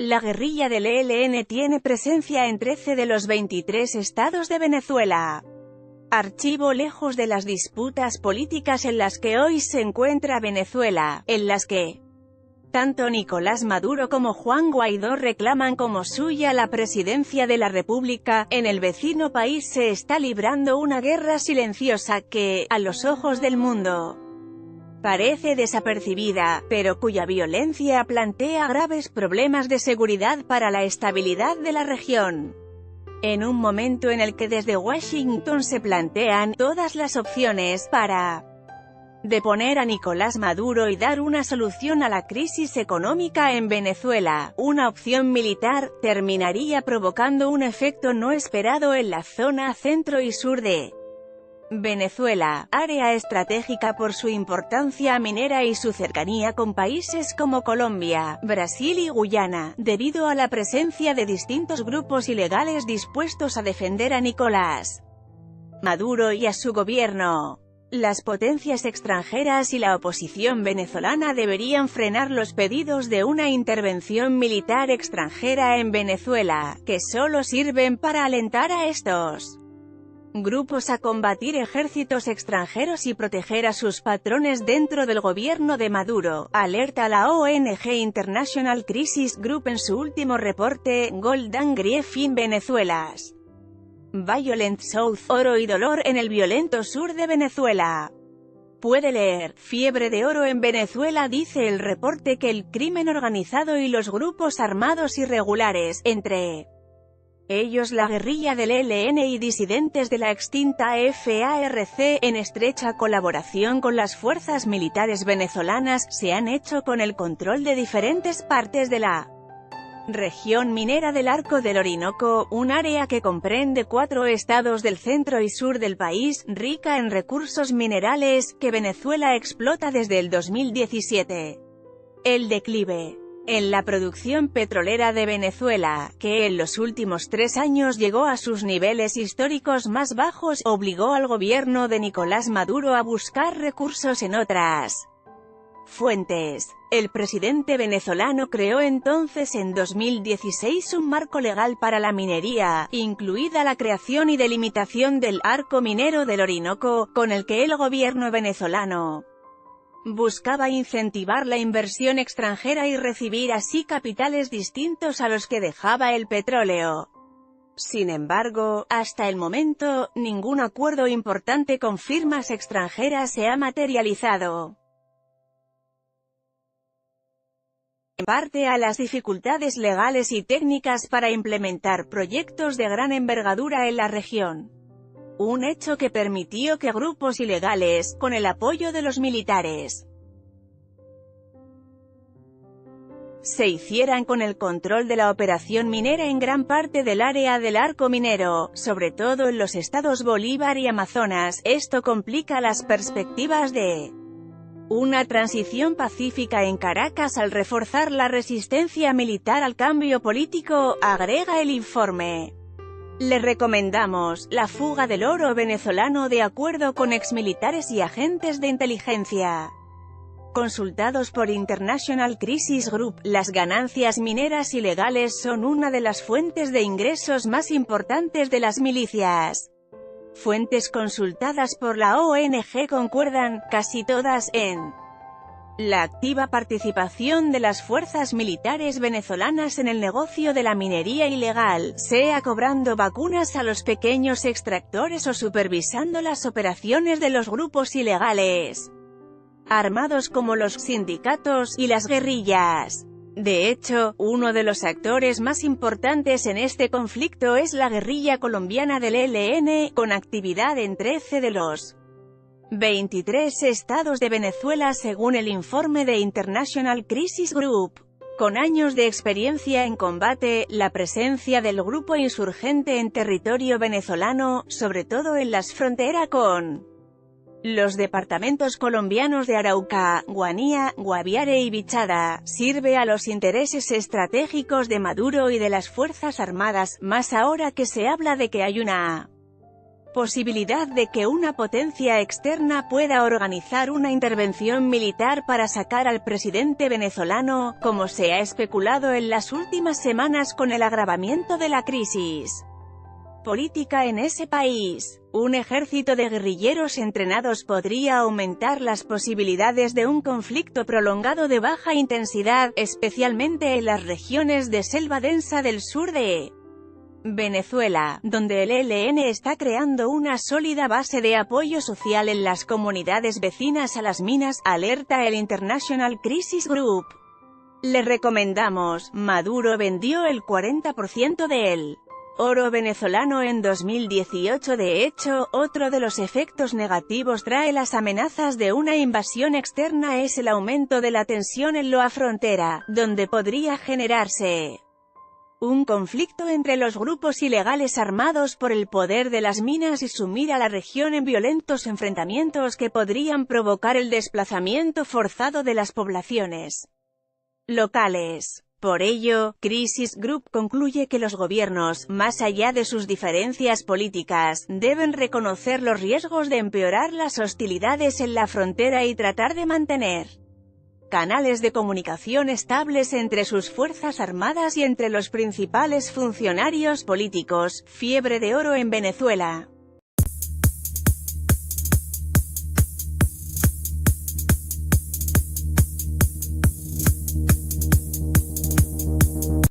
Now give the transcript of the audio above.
La guerrilla del ELN tiene presencia en 13 de los 23 estados de Venezuela. Archivo lejos de las disputas políticas en las que hoy se encuentra Venezuela, en las que tanto Nicolás Maduro como Juan Guaidó reclaman como suya la presidencia de la República, en el vecino país se está librando una guerra silenciosa que, a los ojos del mundo, parece desapercibida, pero cuya violencia plantea graves problemas de seguridad para la estabilidad de la región. En un momento en el que desde Washington se plantean todas las opciones para deponer a Nicolás Maduro y dar una solución a la crisis económica en Venezuela, una opción militar terminaría provocando un efecto no esperado en la zona centro y sur de Venezuela, área estratégica por su importancia minera y su cercanía con países como Colombia, Brasil y Guyana, debido a la presencia de distintos grupos ilegales dispuestos a defender a Nicolás Maduro y a su gobierno. Las potencias extranjeras y la oposición venezolana deberían frenar los pedidos de una intervención militar extranjera en Venezuela, que solo sirven para alentar a estos grupos a combatir ejércitos extranjeros y proteger a sus patrones dentro del gobierno de Maduro, alerta la ONG International Crisis Group en su último reporte, Golden Grief in Venezuela's Violent South, oro y dolor en el violento sur de Venezuela. Puede leer, fiebre de oro en Venezuela. Dice el reporte que el crimen organizado y los grupos armados irregulares, entre ellos la guerrilla del ELN y disidentes de la extinta FARC, en estrecha colaboración con las fuerzas militares venezolanas, se han hecho con el control de diferentes partes de la región minera del Arco del Orinoco, un área que comprende 4 estados del centro y sur del país, rica en recursos minerales, que Venezuela explota desde el 2017. El declive en la producción petrolera de Venezuela, que en los últimos 3 años llegó a sus niveles históricos más bajos, obligó al gobierno de Nicolás Maduro a buscar recursos en otras fuentes. El presidente venezolano creó entonces en 2016 un marco legal para la minería, incluida la creación y delimitación del Arco Minero del Orinoco, con el que el gobierno venezolano buscaba incentivar la inversión extranjera y recibir así capitales distintos a los que dejaba el petróleo. Sin embargo, hasta el momento, ningún acuerdo importante con firmas extranjeras se ha materializado. En parte a las dificultades legales y técnicas para implementar proyectos de gran envergadura en la región. Un hecho que permitió que grupos ilegales, con el apoyo de los militares, se hicieran con el control de la operación minera en gran parte del área del Arco Minero, sobre todo en los estados Bolívar y Amazonas. Esto complica las perspectivas de una transición pacífica en Caracas al reforzar la resistencia militar al cambio político, agrega el informe. Le recomendamos la fuga del oro venezolano de acuerdo con exmilitares y agentes de inteligencia consultados por International Crisis Group. Las ganancias mineras ilegales son una de las fuentes de ingresos más importantes de las milicias. Fuentes consultadas por la ONG concuerdan, casi todas, en la activa participación de las fuerzas militares venezolanas en el negocio de la minería ilegal, sea cobrando vacunas a los pequeños extractores o supervisando las operaciones de los grupos ilegales armados como los sindicatos y las guerrillas. De hecho, uno de los actores más importantes en este conflicto es la guerrilla colombiana del ELN, con actividad en 13 de los 23 estados de Venezuela según el informe de International Crisis Group. Con años de experiencia en combate, la presencia del grupo insurgente en territorio venezolano, sobre todo en las fronteras con los departamentos colombianos de Arauca, Guanía, Guaviare y Bichada, sirve a los intereses estratégicos de Maduro y de las Fuerzas Armadas, más ahora que se habla de que hay una posibilidad de que una potencia externa pueda organizar una intervención militar para sacar al presidente venezolano, como se ha especulado en las últimas semanas con el agravamiento de la crisis política en ese país. Un ejército de guerrilleros entrenados podría aumentar las posibilidades de un conflicto prolongado de baja intensidad, especialmente en las regiones de selva densa del sur de Venezuela, donde el ELN está creando una sólida base de apoyo social en las comunidades vecinas a las minas, alerta el International Crisis Group. Le recomendamos, Maduro vendió el 40% del oro venezolano en 2018. De hecho, otro de los efectos negativos trae las amenazas de una invasión externa es el aumento de la tensión en la frontera, donde podría generarse un conflicto entre los grupos ilegales armados por el poder de las minas y sumir a la región en violentos enfrentamientos que podrían provocar el desplazamiento forzado de las poblaciones locales. Por ello, Crisis Group concluye que los gobiernos, más allá de sus diferencias políticas, deben reconocer los riesgos de empeorar las hostilidades en la frontera y tratar de mantener canales de comunicación estables entre sus fuerzas armadas y entre los principales funcionarios políticos. Fiebre de oro en Venezuela.